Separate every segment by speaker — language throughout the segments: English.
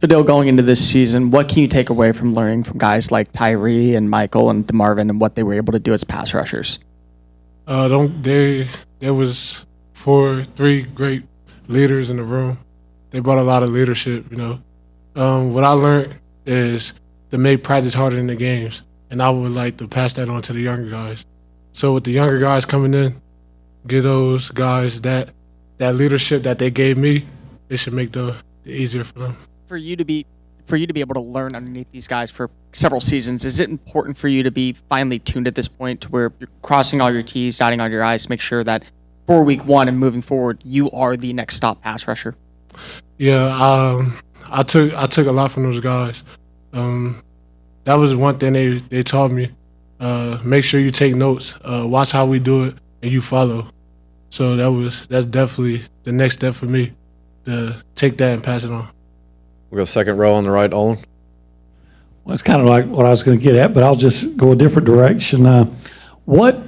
Speaker 1: Fadil, going into this season, what can you take away from learning from guys like Tyree and Michael and DeMarvin and what they were able to do as pass rushers?
Speaker 2: There was three great leaders in the room. They brought a lot of leadership, you know. What I learned is to make practice harder than the games, and I would like to pass that on to the younger guys. So with the younger guys coming in, give those guys that leadership that they gave me, it should make it easier for them.
Speaker 1: For you to be able to learn underneath these guys for several seasons, is it important for you to be finely tuned at this point to where you're crossing all your T's, dotting all your I's to make sure that for week one and moving forward, you are the next stop pass rusher?
Speaker 2: Yeah, I took a lot from those guys. That was one thing they taught me. Make sure you take notes. Watch how we do it, and you follow. So that's definitely the next step for me, to take that and pass it on.
Speaker 3: We'll go second row on the right, Olin.
Speaker 4: Well, it's kind of like what I was going to get at, but I'll just go a different direction. What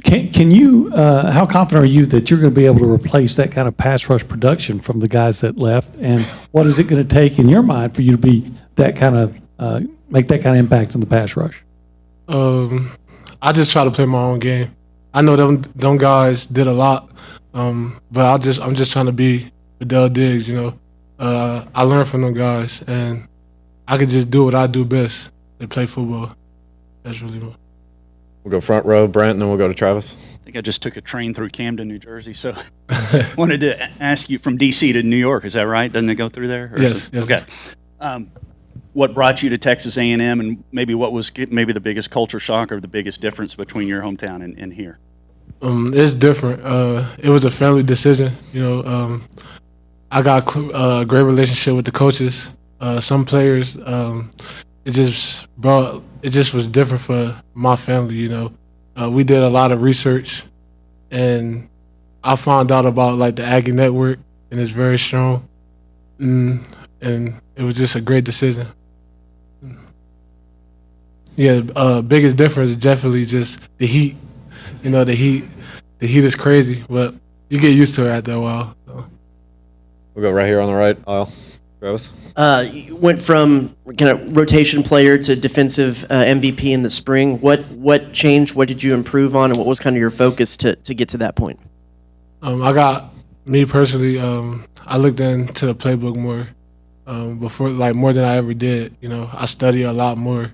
Speaker 4: can you? How confident are you that you're going to be able to replace that kind of pass rush production from the guys that left? And what is it going to take in your mind for you to be that kind of make that kind of impact on the pass rush?
Speaker 2: I just try to play my own game. I know them guys did a lot, but I'm just trying to be Fadil Diggs. You know, I learned from them guys, and I could just do what I do best, and play football. That's really what.
Speaker 3: We'll go front row, Brent, and then we'll go to Travis.
Speaker 5: I think I just took a train through Camden, New Jersey, so wanted to ask you from D.C. to New York. Is that right? Doesn't it go through there?
Speaker 2: Yes.
Speaker 5: Okay. What brought you to Texas A&M, and maybe what was maybe the biggest culture shock or the biggest difference between your hometown and here?
Speaker 2: It's different. It was a family decision. You know, I got a great relationship with the coaches. Some players, it just was different for my family. You know, we did a lot of research, and I found out about like the Aggie Network, and it's very strong. And it was just a great decision. Yeah, biggest difference is definitely just the heat. You know, the heat is crazy, but you get used to it after a while. So.
Speaker 3: We'll go right here on the right aisle. Travis?
Speaker 6: You went from kind of rotation player to defensive MVP in the spring. What changed? What did you improve on? And what was kind of your focus to get to that point?
Speaker 2: Me personally, I looked into the playbook more before, like more than I ever did. You know, I study a lot more,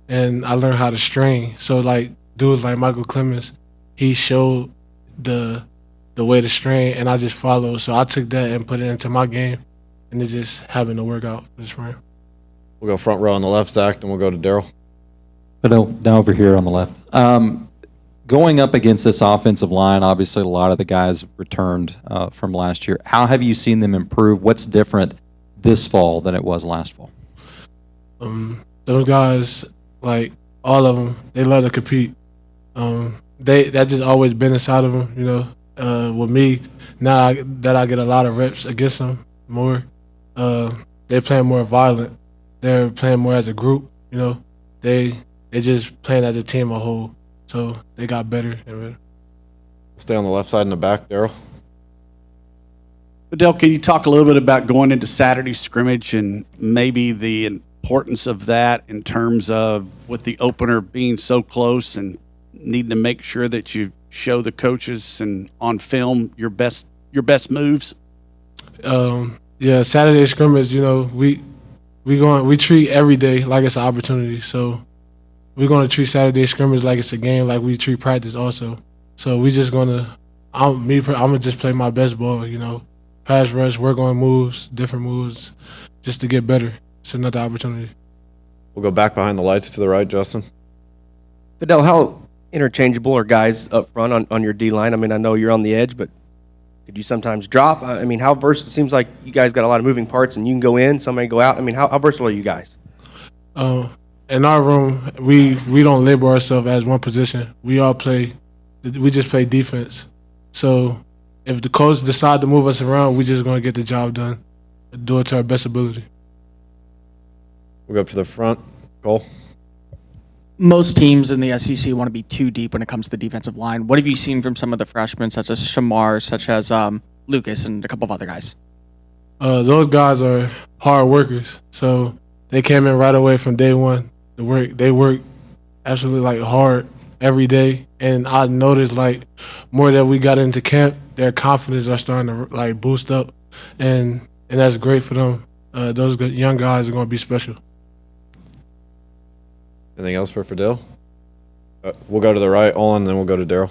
Speaker 2: and I learned how to strain. So like dudes like Michael Clemens, he showed the way to strain, and I just followed. So I took that and put it into my game, and it just happened to work out for this round.
Speaker 3: We'll go front row on the left, Zach, then we'll go to Daryl.
Speaker 7: Now over here on the left. Going up against this offensive line, obviously a lot of the guys returned from last year. How have you seen them improve? What's different this fall than it was last fall?
Speaker 2: Those guys, like all of them, they love to compete. That just always been inside of them, you know. With me, now that I get a lot of reps against them more, they're playing more violent. They're playing more as a group, you know. They just playing as a team a whole. So they got better and better.
Speaker 3: Stay on the left side in the back, Daryl.
Speaker 8: Fadil, can you talk a little bit about going into Saturday scrimmage and maybe the importance of that in terms of with the opener being so close and needing to make sure that you show the coaches and on film your best moves?
Speaker 2: Yeah, Saturday scrimmage, you know, we treat every day like it's an opportunity. So we're gonna treat Saturday scrimmage like it's a game, like we treat practice also. So we just I'm gonna just play my best ball, you know. Pass rush, work on moves, different moves, just to get better. It's another opportunity.
Speaker 3: We'll go back behind the lights to the right, Justin.
Speaker 9: Fadil, how interchangeable are guys up front on your D-line? I mean, I know you're on the edge, but could you sometimes drop? I mean, how versatile? It seems like you guys got a lot of moving parts, and you can go in, somebody go out. I mean, how versatile are you guys?
Speaker 2: In our room, we don't label ourselves as one position. We just play defense. So if the coach decide to move us around, we just going to get the job done, do it to our best ability.
Speaker 3: We'll go up to the front. Cole?
Speaker 1: Most teams in the SEC want to be too deep when it comes to the defensive line. What have you seen from some of the freshmen, such as Shamar, such as Lucas, and a couple of other guys?
Speaker 2: Those guys are hard workers, so they came in right away from day one. They work absolutely like hard every day, and I noticed like more that we got into camp, their confidence are starting to like boost up, and that's great for them. Those young guys are going to be special.
Speaker 3: Anything else for Fadil? We'll go to the right, Olin, and then we'll go to Daryl.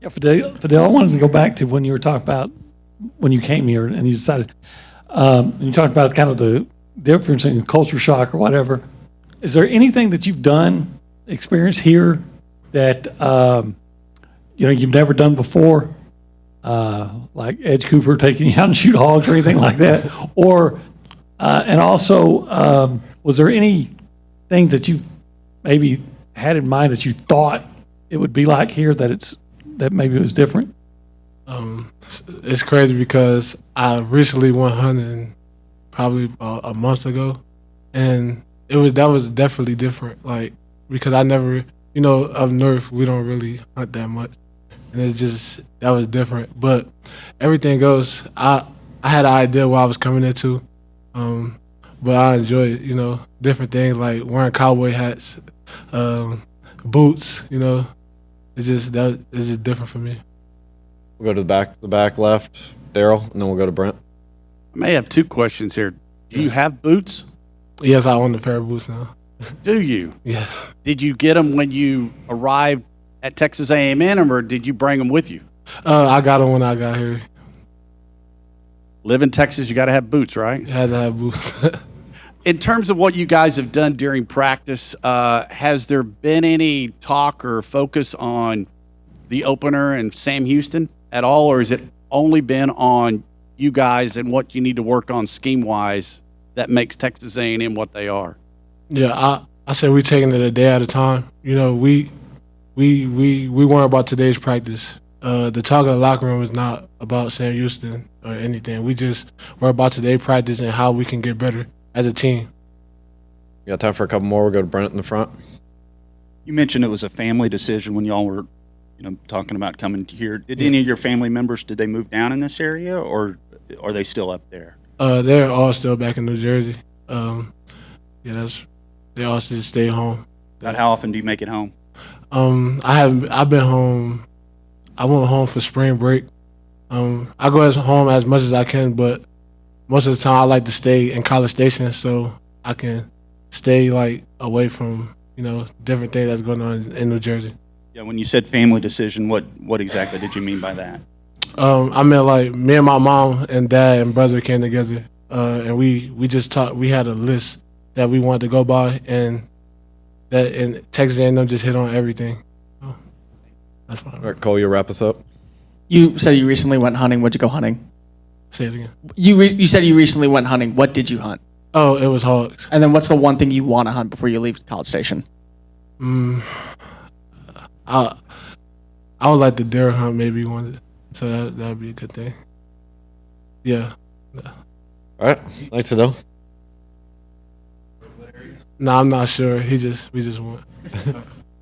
Speaker 4: Yeah, Fidel, I wanted to go back to when you were talking about when you came here and you decided, you talked about kind of the difference in culture shock or whatever. Is there anything that you've done, experienced here that, you've never done before? Like Edge Cooper taking you out and shoot hogs or anything like that? Or, and also, was there anything that you've maybe had in mind that you thought it would be like here that maybe it was different?
Speaker 2: It's crazy because I recently went hunting probably a month ago, and that was definitely different. Like, because I never, up north we don't really hunt that much, and that was different. But everything else, I had an idea what I was coming into, but I enjoyed it. Different things like wearing cowboy hats, boots. It's just different for me.
Speaker 3: We'll go to the back left, Daryl, and then we'll go to Brent.
Speaker 8: I may have two questions here. Do you have boots?
Speaker 2: Yes, I own a pair of boots now.
Speaker 8: Do you?
Speaker 2: Yeah.
Speaker 8: Did you get them when you arrived at Texas A&M, or did you bring them with you?
Speaker 2: I got them when I got here.
Speaker 8: Live in Texas, you got to have boots, right?
Speaker 2: You had to have boots.
Speaker 8: In terms of what you guys have done during practice, has there been any talk or focus on the opener and Sam Houston at all, or has it only been on you guys and what you need to work on scheme-wise that makes Texas A&M what they are?
Speaker 2: Yeah, I said we're taking it a day at a time. We weren't about today's practice. The talk of the locker room is not about Sam Houston or anything. We're about today's practice and how we can get better as a team.
Speaker 3: You got time for a couple more? We'll go to Brent in the front.
Speaker 5: You mentioned it was a family decision when y'all were, talking about coming here. Did any of your family members, did they move down in this area, or are they still up there?
Speaker 2: They're all still back in New Jersey. They all still stay home.
Speaker 5: About how often do you make it home?
Speaker 2: I've been home. I went home for spring break. I go home as much as I can, but most of the time I like to stay in College Station so I can stay like away from different things that's going on in New Jersey.
Speaker 5: Yeah, when you said family decision, what exactly did you mean by that?
Speaker 2: I meant like me and my mom and dad and brother came together, and we just talked. We had a list that we wanted to go by, and Texas A&M just hit on everything. So that's fine.
Speaker 3: All right, Cole, you'll wrap us up.
Speaker 1: You said you recently went hunting. What'd you go hunting?
Speaker 2: Say it again.
Speaker 1: You said you recently went hunting. What did you hunt?
Speaker 2: Oh, it was hogs.
Speaker 1: And then what's the one thing you want to hunt before you leave College Station?
Speaker 2: I would like the deer hunt maybe one, so that would be a good thing. Yeah.
Speaker 3: All right, thanks, Fadil.
Speaker 2: No, I'm not sure. We just went.